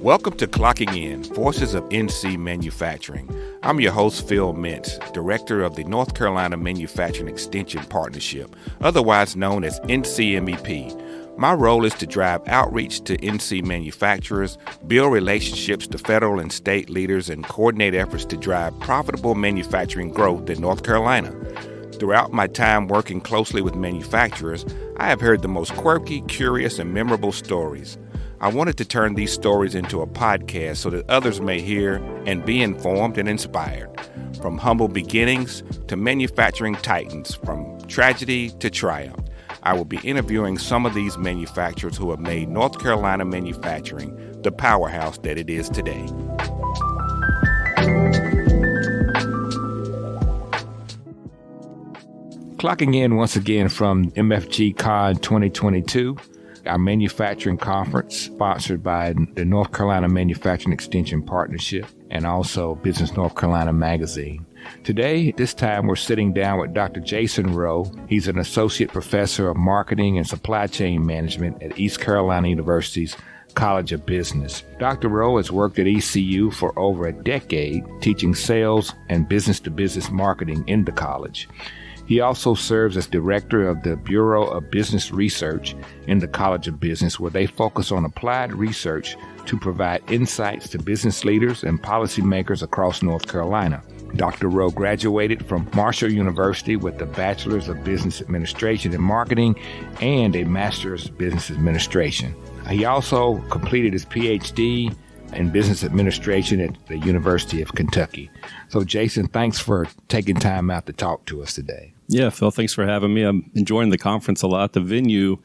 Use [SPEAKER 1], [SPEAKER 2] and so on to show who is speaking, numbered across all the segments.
[SPEAKER 1] Welcome to Clocking In, Voices of NC Manufacturing. I'm your host, Phil Mintz, Director of the North Carolina Manufacturing Extension Partnership, otherwise known as NCMEP. My role is to drive outreach to NC manufacturers, build relationships to federal and state leaders, and coordinate efforts to drive profitable manufacturing growth in North Carolina. Throughout my time working closely with manufacturers, I have heard the most quirky, curious, and memorable stories. I wanted to turn these stories into a podcast so that others may hear and be informed and inspired. From humble beginnings to manufacturing titans, from tragedy to triumph, I will be interviewing some of these manufacturers who have made North Carolina manufacturing the powerhouse that it is today. Clocking in once again from MFG Con 2022. Our manufacturing conference sponsored by the North Carolina Manufacturing Extension Partnership and also Business North Carolina Magazine. Today, this time, we're sitting down with Dr. Jason Rowe. He's an associate professor of marketing and supply chain management at East Carolina University's College of Business. Dr. Rowe has worked at ECU for over a decade, teaching sales and business-to-business marketing in the college. He also serves as director of the Bureau of Business Research in the College of Business, where they focus on applied research to provide insights to business leaders and policymakers across North Carolina. Dr. Rowe graduated from Marshall University with a Bachelor's of Business Administration and Marketing and a Master's of Business Administration. He also completed his PhD in Business Administration at the University of Kentucky. So, Jason, thanks for taking time out to talk to us today.
[SPEAKER 2] Yeah, Phil, thanks for having me. I'm enjoying the conference a lot. The venue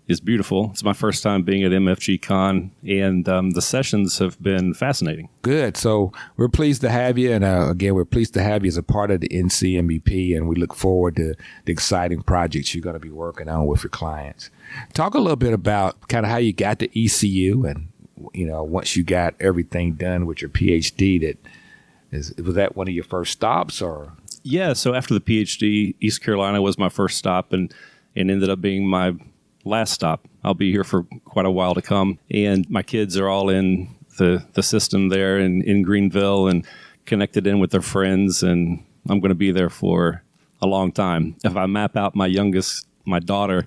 [SPEAKER 2] is beautiful. It's my first time being at MFG Con, and the sessions have been fascinating.
[SPEAKER 1] Good. So we're pleased to have you. And again, we're pleased to have you as a part of the NCMEP, and we look forward to the exciting projects you're going to be working on with your clients. Talk a little bit about kind of how you got to ECU and, you know, once you got everything done with your PhD, was that one of your first stops or?
[SPEAKER 2] Yeah, so after the PhD, East Carolina was my first stop and ended up being my last stop. I'll be here for quite a while to come. And my kids are all in the system there in Greenville and connected in with their friends. And I'm going to be there for a long time. If I map out my youngest, my daughter,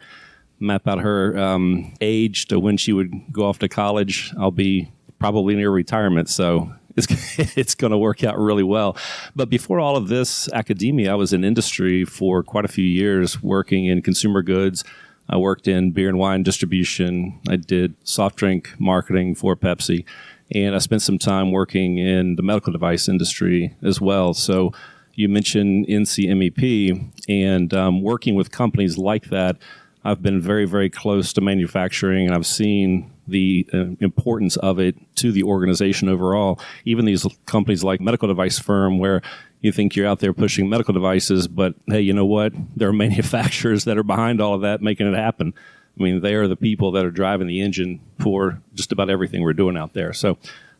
[SPEAKER 2] map out her age to when she would go off to college, I'll be probably near retirement. So it's going to work out really well. But before all of this academia, I was in industry for quite a few years working in consumer goods. I worked in beer and wine distribution. I did soft drink marketing for Pepsi. And I spent some time working in the medical device industry as well. So you mentioned NCMEP and working with companies like that. I've been very, very close to manufacturing, and I've seen the importance of it to the organization overall. Even these companies like medical device firm where you think you're out there pushing medical devices, but hey, you know what? There are manufacturers that are behind all of that making it happen. I mean, they are the people that are driving the engine for just about everything we're doing out there. So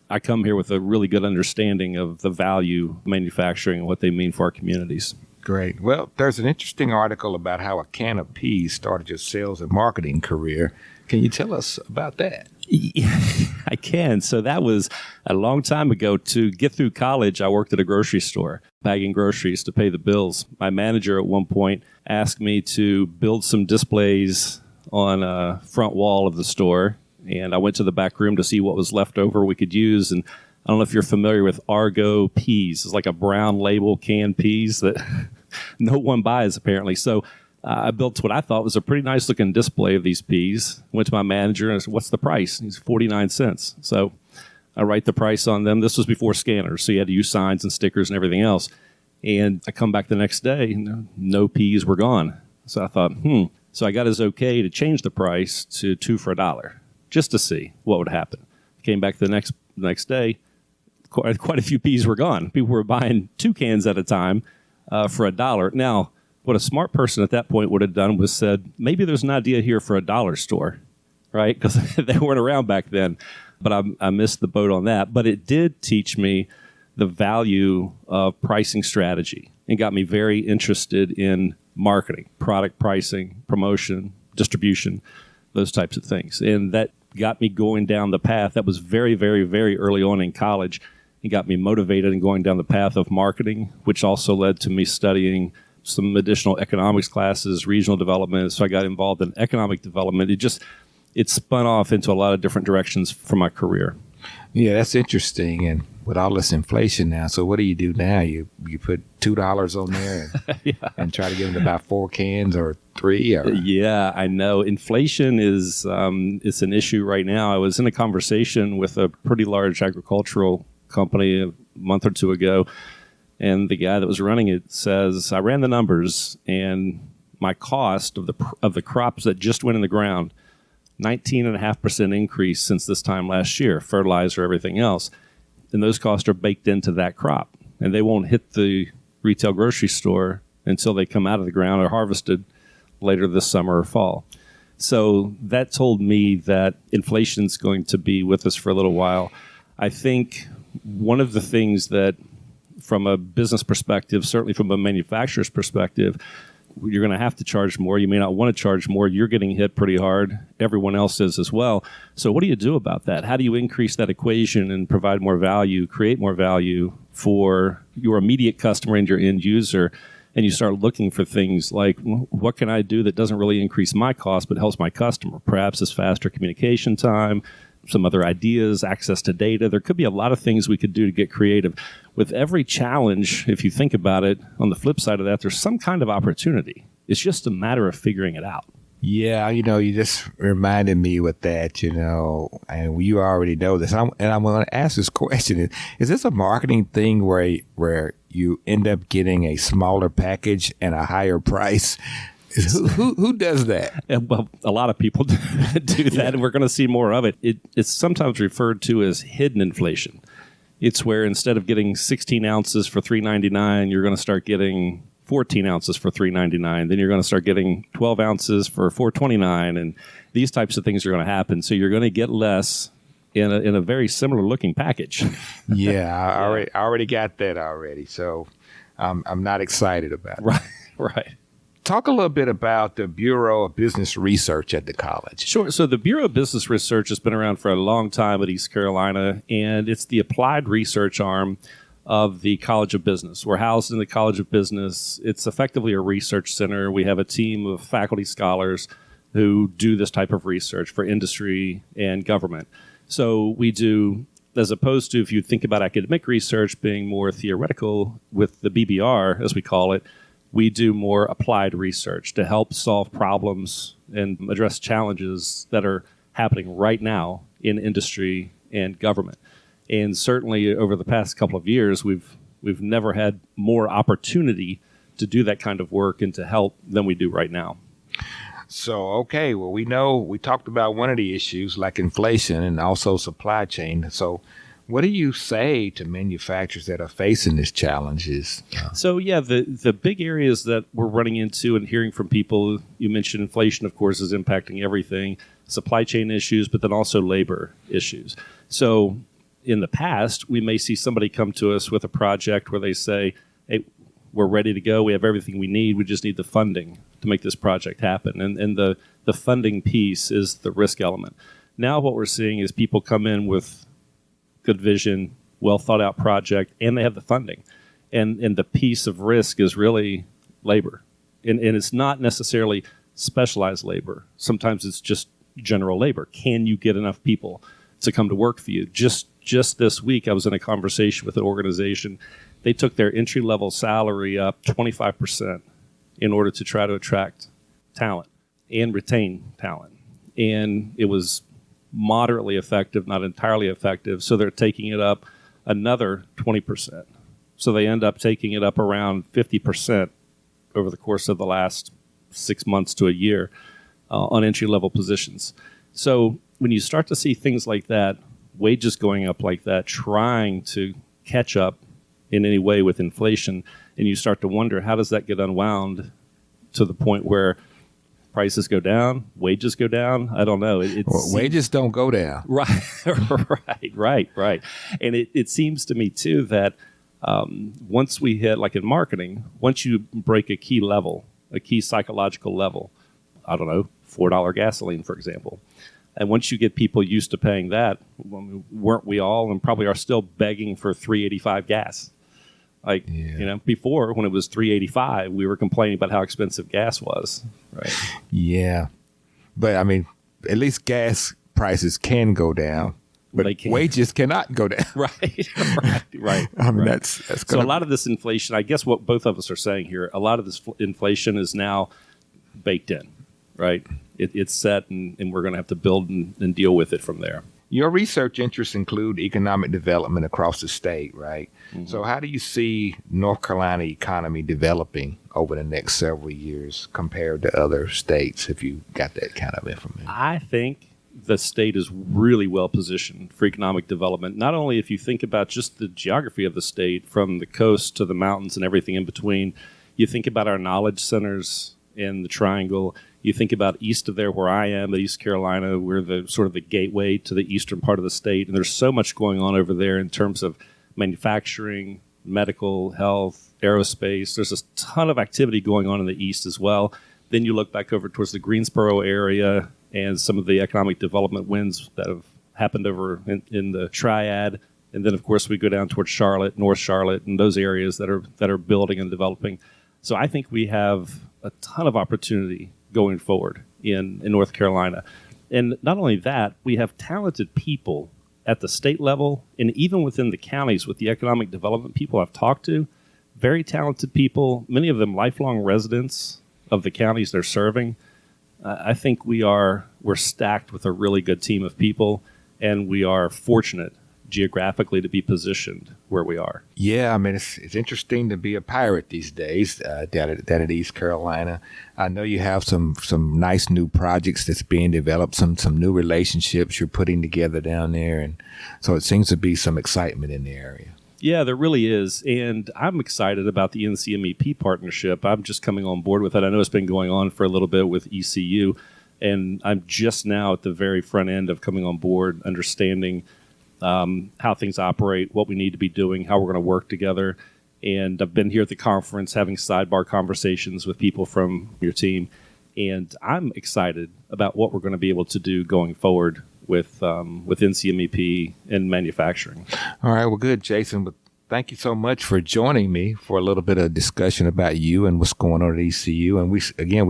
[SPEAKER 2] I come here with a really good understanding of the value of manufacturing and what they mean for our communities.
[SPEAKER 1] Great. Well, there's an interesting article about how a can of peas started your sales and marketing career. Can you tell us about that?
[SPEAKER 2] Yeah, I can. So that was a long time ago. To get through college, I worked at a grocery store, bagging groceries to pay the bills. My manager at one point asked me to build some displays on a front wall of the store. And I went to the back room to see what was left over we could use. And I don't know if you're familiar with Argo peas. It's like a brown label canned peas that no one buys, apparently. So I built what I thought was a pretty nice looking display of these peas. Went to my manager and I said, "What's the price?" He's 49 cents. So I write the price on them. This was before scanners, so you had to use signs and stickers and everything else. And I come back the next day, and no peas were gone. So I thought, So I got his okay to change the price to 2 for $1, just to see what would happen. Came back the next day, quite a few peas were gone. People were buying 2 cans at a time for $1. Now, what a smart person at that point would have done was said, maybe there's an idea here for a dollar store, right? Because they weren't around back then. But I missed the boat on that. But it did teach me the value of pricing strategy and got me very interested in marketing, product pricing, promotion, distribution, those types of things. And that got me going down the path. That was very, very, very early on in college. It got me motivated and going down the path of marketing, which also led to me studying some additional economics classes, regional development. So I got involved in economic development. It spun off into a lot of different directions for my career.
[SPEAKER 1] Yeah, that's interesting. And with all this inflation now, so what do you do now? You put $2 on there and, and try to get them to about 4 cans or 3? Or?
[SPEAKER 2] Yeah, I know. Inflation is it's an issue right now. I was in a conversation with a pretty large agricultural company a month or two ago, and the guy that was running it says, I ran the numbers, and my cost of the crops that just went in the ground, 19.5% increase since this time last year, fertilizer, everything else. And those costs are baked into that crop. And they won't hit the retail grocery store until they come out of the ground or harvested later this summer or fall. So that told me that inflation's going to be with us for a little while. I think one of the things that, from a business perspective, certainly from a manufacturer's perspective, you're going to have to charge more. You may not want to charge more. You're getting hit pretty hard. Everyone else is as well. So what do you do about that? How do you increase that equation and provide more value, create more value for your immediate customer and your end user? And you start looking for things like, what can I do that doesn't really increase my cost but helps my customer? Perhaps it's faster communication time, some other ideas, access to data. There could be a lot of things we could do to get creative. With every challenge, if you think about it, on the flip side of that, there's some kind of opportunity. It's just a matter of figuring it out.
[SPEAKER 1] Yeah, you just reminded me with that, and you already know this. And I'm going to ask this question. Is this a marketing thing where you end up getting a smaller package and a higher price? Who does that?
[SPEAKER 2] Well, a lot of people do that, and we're going to see more of it. It's sometimes referred to as hidden inflation. It's where instead of getting 16 ounces for $3.99, you're going to start getting 14 ounces for $3.99. Then you're going to start getting 12 ounces for $4.29, and these types of things are going to happen. So you're going to get less in a very similar looking package.
[SPEAKER 1] Yeah, I already got that already. So I'm not excited about it.
[SPEAKER 2] Right.
[SPEAKER 1] Talk a little bit about the Bureau of Business Research at the college.
[SPEAKER 2] Sure. So the Bureau of Business Research has been around for a long time at East Carolina, and it's the applied research arm of the College of Business. We're housed in the College of Business. It's effectively a research center. We have a team of faculty scholars who do this type of research for industry and government. So we do, as opposed to if you think about academic research being more theoretical, with the BBR, as we call it, we do more applied research to help solve problems and address challenges that are happening right now in industry and government. And certainly over the past couple of years, we've never had more opportunity to do that kind of work and to help than we do right now.
[SPEAKER 1] So, okay, well, we talked about one of the issues like inflation and also supply chain. So what do you say to manufacturers that are facing these challenges?
[SPEAKER 2] So, yeah, the big areas that we're running into and hearing from people, you mentioned inflation, of course, is impacting everything, supply chain issues, but then also labor issues. So in the past, we may see somebody come to us with a project where they say, hey, we're ready to go. We have everything we need. We just need the funding to make this project happen. And the funding piece is the risk element. Now what we're seeing is people come in with good vision, well thought out project, and they have the funding. And the piece of risk is really labor. And it's not necessarily specialized labor. Sometimes it's just general labor. Can you get enough people to come to work for you? Just this week, I was in a conversation with an organization. They took their entry-level salary up 25% in order to try to attract talent and retain talent. And it was moderately effective, not entirely effective, so they're taking it up another 20%. So they end up taking it up around 50% over the course of the last 6 months to a year on entry-level positions. So when you start to see things like that, wages going up like that, trying to catch up in any way with inflation, and you start to wonder, how does that get unwound to the point where prices go down, wages go down? I don't know.
[SPEAKER 1] Wages don't go down.
[SPEAKER 2] Right. And it seems to me, too, that once we hit, like in marketing, once you break a key level, a key psychological level, I don't know, $4 gasoline, for example, And once you get people used to paying that, weren't we all, and probably are still begging for $3.85 gas? Before, when it was $3.85, we were complaining about how expensive gas was, right?
[SPEAKER 1] Yeah. But, I mean, at least gas prices can go down, but wages cannot go down.
[SPEAKER 2] Right.
[SPEAKER 1] I mean, that's
[SPEAKER 2] so a lot of this inflation, I guess what both of us are saying here, a lot of this inflation is now baked in, right? It's set, and we're going to have to build and deal with it from there.
[SPEAKER 1] Your research interests include economic development across the state, right? Mm-hmm. So how do you see North Carolina economy developing over the next several years compared to other states, if you got that kind of information?
[SPEAKER 2] I think the state is really well positioned for economic development. Not only if you think about just the geography of the state, from the coast to the mountains and everything in between, you think about our knowledge centers in the Triangle. You think about east of there where I am, the East Carolina, we're the sort of the gateway to the eastern part of the state. And there's so much going on over there in terms of manufacturing, medical, health, aerospace. There's a ton of activity going on in the east as well. Then you look back over towards the Greensboro area and some of the economic development wins that have happened over in the Triad. And then, of course, we go down towards Charlotte, North Charlotte, and those areas that are building and developing. So I think we have a ton of opportunity going forward in North Carolina. And not only that, we have talented people at the state level and even within the counties with the economic development people I've talked to. Very talented people, many of them lifelong residents of the counties they're serving. I think we're stacked with a really good team of people, and we are fortunate geographically to be positioned where we are.
[SPEAKER 1] Yeah, I mean, it's interesting to be a pirate these days down at East Carolina. I know you have some nice new projects that's being developed, some new relationships you're putting together down there, and so it seems to be some excitement in the area.
[SPEAKER 2] Yeah, there really is, and I'm excited about the NCMEP partnership. I'm just coming on board with it. I know it's been going on for a little bit with ECU, and I'm just now at the very front end of coming on board, understanding how things operate, what we need to be doing, how we're going to work together. And I've been here at the conference having sidebar conversations with people from your team. And I'm excited about what we're going to be able to do going forward with NCMEP and manufacturing. All
[SPEAKER 1] right. Well, good, Jason. But thank you so much for joining me for a little bit of discussion about you and what's going on at ECU. And we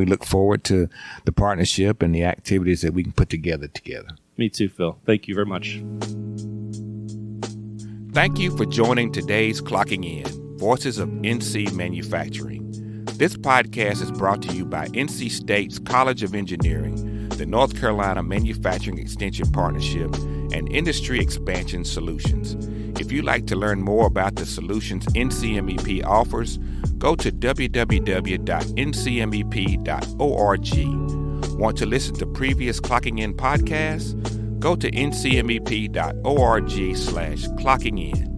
[SPEAKER 1] look forward to the partnership and the activities that we can put together.
[SPEAKER 2] Me too, Phil. Thank you very much.
[SPEAKER 1] Thank you for joining today's Clocking In, Voices of NC Manufacturing. This podcast is brought to you by NC State's College of Engineering, the North Carolina Manufacturing Extension Partnership, and Industry Expansion Solutions. If you'd like to learn more about the solutions NCMEP offers, go to www.ncmep.org. Want to listen to previous Clocking In podcasts? Go to ncmep.org/clockingin.